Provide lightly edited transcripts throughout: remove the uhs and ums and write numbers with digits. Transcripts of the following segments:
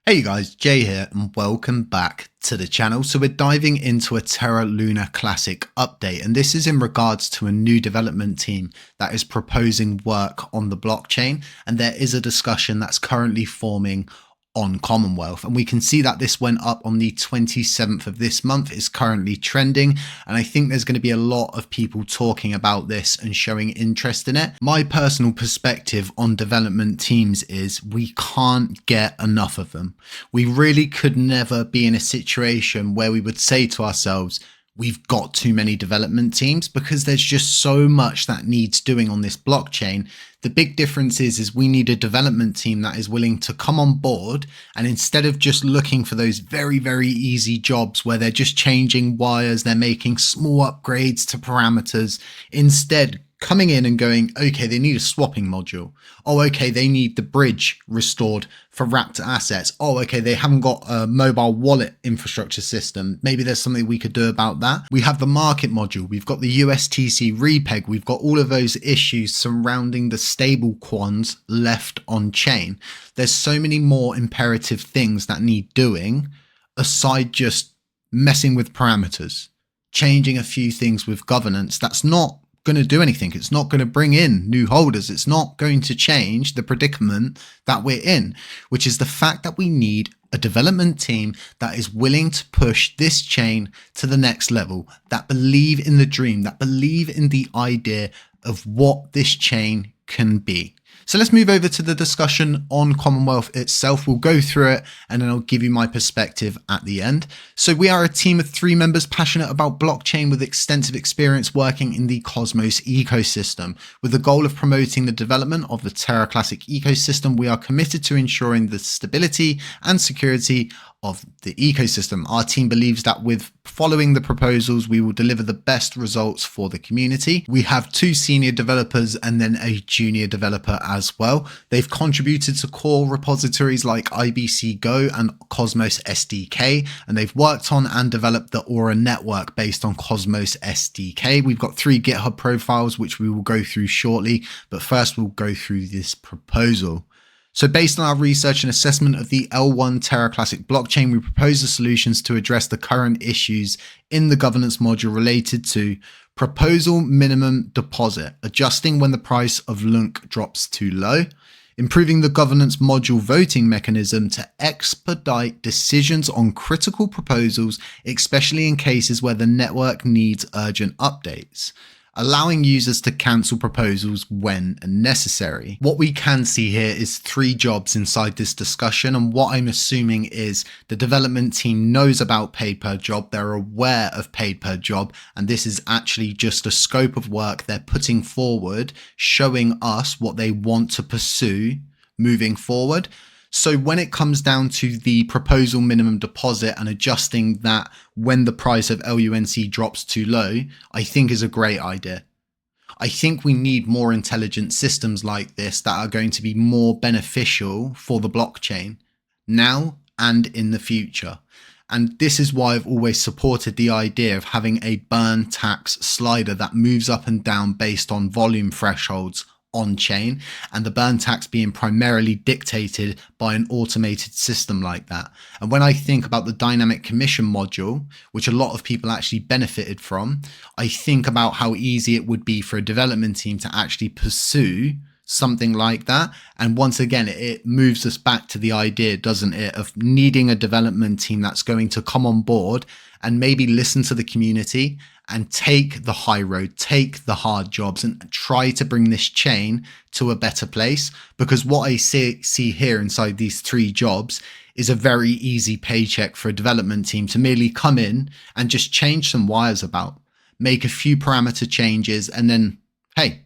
Hey you guys, Jay here and welcome back to the channel. So we're diving into a Terra Luna Classic update, and this is in regards to a new development team that is proposing work on the blockchain, and there is a discussion that's currently forming on Commonwealth, and we can see that this went up on the 27th of this month. Is currently trending, and I think there's going to be a lot of people talking about this and showing interest in it. My personal perspective on development teams is we can't get enough of them. We really could never be in a situation where we would say to ourselves, we've got too many development teams, because there's just so much that needs doing on this blockchain. The big difference is we need a development team that is willing to come on board, and instead of just looking for those very, very easy jobs where they're just changing wires, they're making small upgrades to parameters, instead coming in and going, okay, they need a swapping module. Oh, okay, they need the bridge restored for wrapped assets. Oh, okay, they haven't got a mobile wallet infrastructure system. Maybe there's something we could do about that. We have the market module. We've got the USTC repeg. We've got all of those issues surrounding the stable coins left on chain. There's so many more imperative things that need doing aside just messing with parameters, changing a few things with governance. That's not going to do anything. It's not going to bring in new holders. It's not going to change the predicament that we're in, which is the fact that we need a development team that is willing to push this chain to the next level, that believe in the dream, that believe in the idea of what this chain can be. So let's move over to the discussion on Commonwealth itself. We'll go through it and then I'll give you my perspective at the end. So we are a team of 3 members passionate about blockchain with extensive experience working in the Cosmos ecosystem. With the goal of promoting the development of the Terra Classic ecosystem, we are committed to ensuring the stability and security of the ecosystem. Our team believes that with following the proposals, we will deliver the best results for the community. We have 2 senior developers and then a junior developer as well. They've contributed to core repositories like IBC Go and Cosmos SDK, and they've worked on and developed the Aura network based on Cosmos SDK. We've got 3 GitHub profiles, which we will go through shortly, but first we'll go through this proposal. So based on our research and assessment of the L1 Terra Classic blockchain, we propose the solutions to address the current issues in the governance module related to proposal minimum deposit, adjusting when the price of LUNC drops too low, improving the governance module voting mechanism to expedite decisions on critical proposals, especially in cases where the network needs urgent updates, allowing users to cancel proposals when necessary. What we can see here is 3 jobs inside this discussion, and what I'm assuming is the development team knows about paid per job, they're aware of paid per job, and this is actually just a scope of work they're putting forward, showing us what they want to pursue moving forward. So when it comes down to the proposal minimum deposit and adjusting that when the price of LUNC drops too low, I think is a great idea. I think we need more intelligent systems like this that are going to be more beneficial for the blockchain now and in the future. And this is why I've always supported the idea of having a burn tax slider that moves up and down based on volume thresholds on chain, and the burn tax being primarily dictated by an automated system like that. And when I think about the dynamic commission module, which a lot of people actually benefited from, I think about how easy it would be for a development team to actually pursue something like that. And once again, it moves us back to the idea, doesn't it, of needing a development team that's going to come on board and maybe listen to the community and take the high road, take the hard jobs, and try to bring this chain to a better place. Because what I see here inside these 3 jobs is a very easy paycheck for a development team to merely come in and just change some wires about, make a few parameter changes, and then, hey,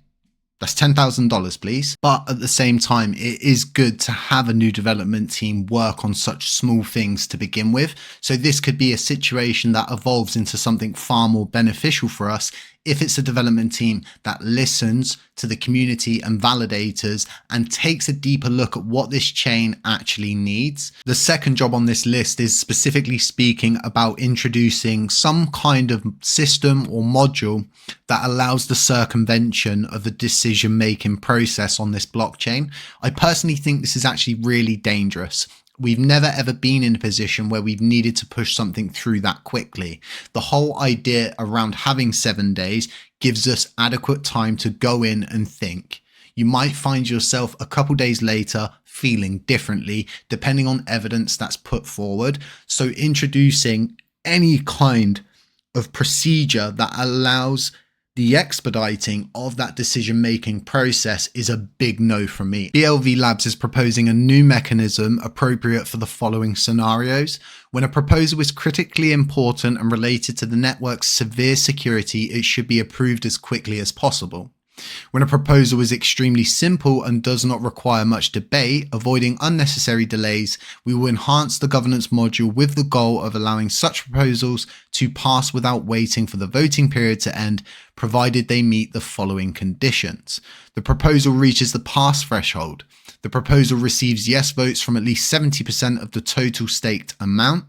that's $10,000, please. But at the same time, it is good to have a new development team work on such small things to begin with. So this could be a situation that evolves into something far more beneficial for us if it's a development team that listens to the community and validators and takes a deeper look at what this chain actually needs. The second job on this list is specifically speaking about introducing some kind of system or module that allows the circumvention of the decision-making process on this blockchain. I personally think this is actually really dangerous. We've never ever been in a position where we've needed to push something through that quickly. The whole idea around having 7 days gives us adequate time to go in and think. You might find yourself a couple days later feeling differently depending on evidence that's put forward. So introducing any kind of procedure that allows the expediting of that decision-making process is a big no from me. BLV Labs is proposing a new mechanism appropriate for the following scenarios. When a proposal is critically important and related to the network's severe security, it should be approved as quickly as possible. When a proposal is extremely simple and does not require much debate, avoiding unnecessary delays, we will enhance the governance module with the goal of allowing such proposals to pass without waiting for the voting period to end, provided they meet the following conditions. The proposal reaches the pass threshold. The proposal receives yes votes from at least 70% of the total staked amount.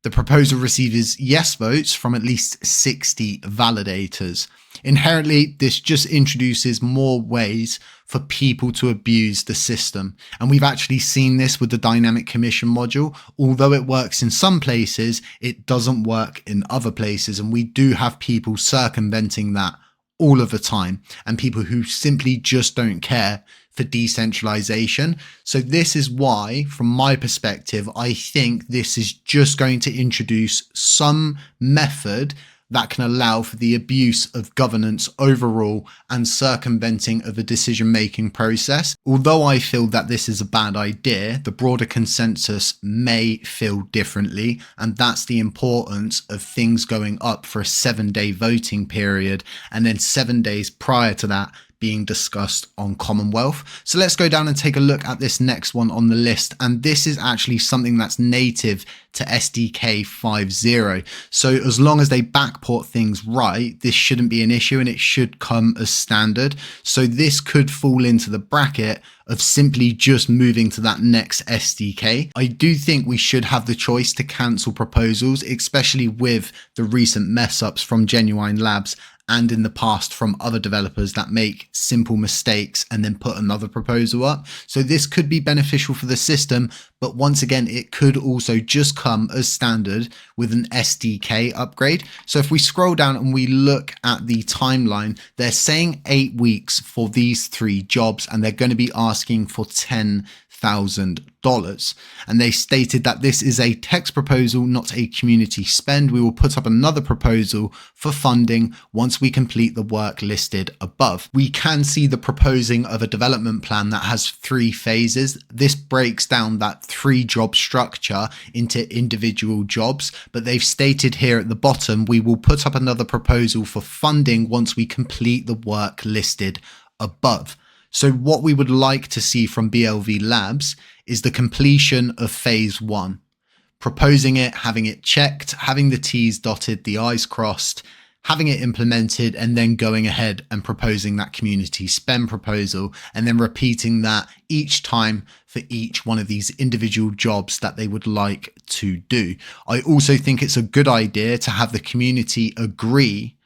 The proposal receives yes votes from at least 60 validators. Inherently, this just introduces more ways for people to abuse the system. And we've actually seen this with the dynamic commission module. Although it works in some places, it doesn't work in other places. And we do have people circumventing that all of the time, and people who simply just don't care for decentralization. So this is why, from my perspective, I think this is just going to introduce some method that can allow for the abuse of governance overall and circumventing of the decision-making process. Although I feel that this is a bad idea, the broader consensus may feel differently, and that's the importance of things going up for a 7-day voting period and then 7 days prior to that being discussed on Commonwealth. So let's go down and take a look at this next one on the list. And this is actually something that's native to SDK 5.0. So as long as they backport things right, this shouldn't be an issue and it should come as standard. So this could fall into the bracket of simply just moving to that next SDK. I do think we should have the choice to cancel proposals, especially with the recent mess ups from Genuine Labs and in the past from other developers that make simple mistakes and then put another proposal up. So this could be beneficial for the system, but once again, it could also just come as standard with an SDK upgrade. So if we scroll down and we look at the timeline, they're saying 8 weeks for these 3 jobs, and they're going to be asking for $10,000. And they stated that this is a text proposal, not a community spend. We will put up another proposal for funding once we complete the work listed above. We can see the proposing of a development plan that has 3 phases. This breaks down that 3 job structure into individual jobs, but they've stated here at the bottom, we will put up another proposal for funding once we complete the work listed above. So what we would like to see from BLV Labs is the completion of phase 1, proposing it, having it checked, having the T's dotted, the I's crossed, having it implemented, and then going ahead and proposing that community spend proposal, and then repeating that each time for each one of these individual jobs that they would like to do. I also think it's a good idea to have the community agree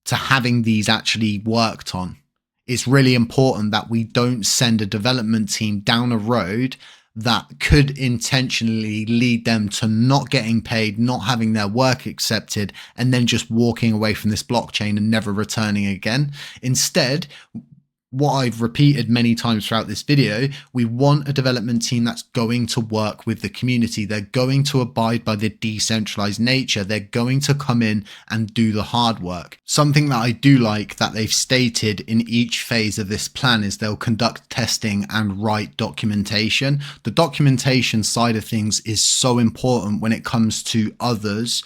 to having these actually worked on. It's really important that we don't send a development team down a road that could intentionally lead them to not getting paid, not having their work accepted, and then just walking away from this blockchain and never returning again. Instead, what I've repeated many times throughout this video, we want a development team that's going to work with the community. They're going to abide by the decentralized nature. They're going to come in and do the hard work. Something that I do like that they've stated in each phase of this plan is they'll conduct testing and write documentation. The documentation side of things is so important when it comes to others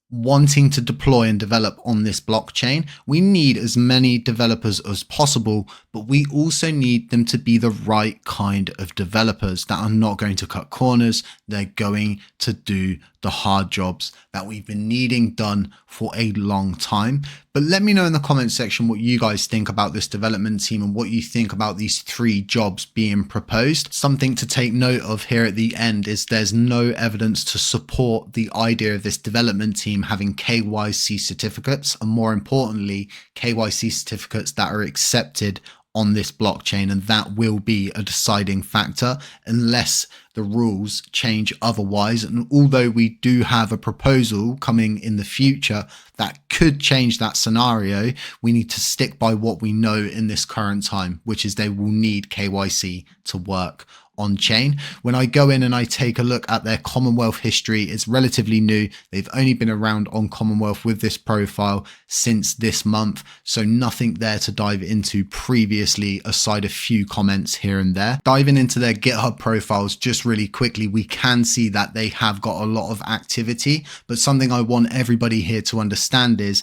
wanting to deploy and develop on this blockchain. We need as many developers as possible, but we also need them to be the right kind of developers that are not going to cut corners. They're going to do the hard jobs that we've been needing done for a long time. But let me know in the comment section what you guys think about this development team and what you think about these 3 jobs being proposed. Something to take note of here at the end is there's no evidence to support the idea of this development team having KYC certificates, and more importantly, KYC certificates that are accepted on this blockchain, and that will be a deciding factor unless the rules change otherwise. And although we do have a proposal coming in the future that could change that scenario, we need to stick by what we know in this current time, which is they will need KYC to work on chain. When I go in and I take a look at their Commonwealth history, it's relatively new. They've only been around on Commonwealth with this profile since this month, so nothing there to dive into previously aside a few comments here and there. Diving into their GitHub profiles just really quickly, we can see that they have got a lot of activity, but something I want everybody here to understand is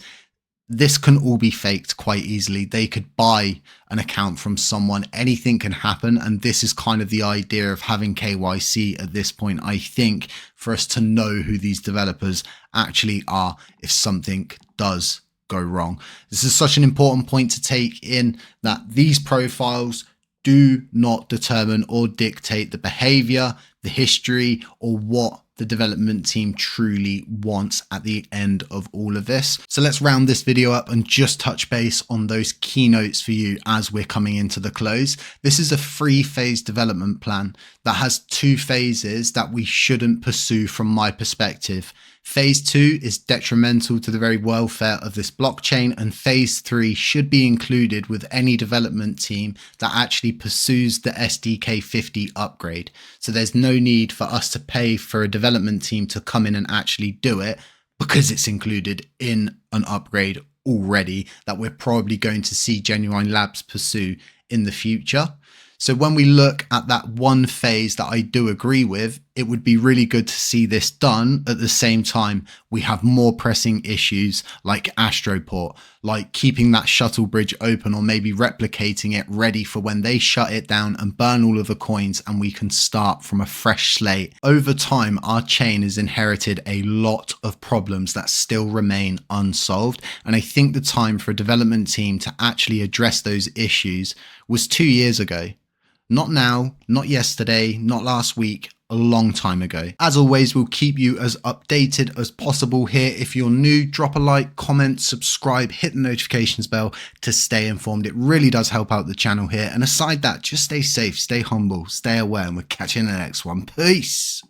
this can all be faked quite easily. They could buy an account from someone, anything can happen. And this is kind of the idea of having KYC at this point, I think, for us to know who these developers actually are if something does go wrong. This is such an important point to take in, that these profiles do not determine or dictate the behavior, the history, or what the development team truly wants at the end of all of this. So let's round this video up and just touch base on those keynotes for you as we're coming into the close. This is a 3-phase development plan that has 2 phases that we shouldn't pursue from my perspective. Phase 2 is detrimental to the very welfare of this blockchain, and phase 3 should be included with any development team that actually pursues the SDK 50 upgrade. So there's no need for us to pay for a development team to come in and actually do it, because it's included in an upgrade already that we're probably going to see Genuine Labs pursue in the future. So when we look at that one phase that I do agree with, it would be really good to see this done. At the same time, we have more pressing issues like Astroport, like keeping that shuttle bridge open, or maybe replicating it ready for when they shut it down and burn all of the coins and we can start from a fresh slate. Over time, our chain has inherited a lot of problems that still remain unsolved. And I think the time for a development team to actually address those issues was 2 years ago. Not now, not yesterday, not last week, a long time ago. As always, we'll keep you as updated as possible here. If you're new, drop a like, comment, subscribe, hit the notifications bell to stay informed. It really does help out the channel here. And aside that, just stay safe, stay humble, stay aware, and we'll catch you in the next one. Peace.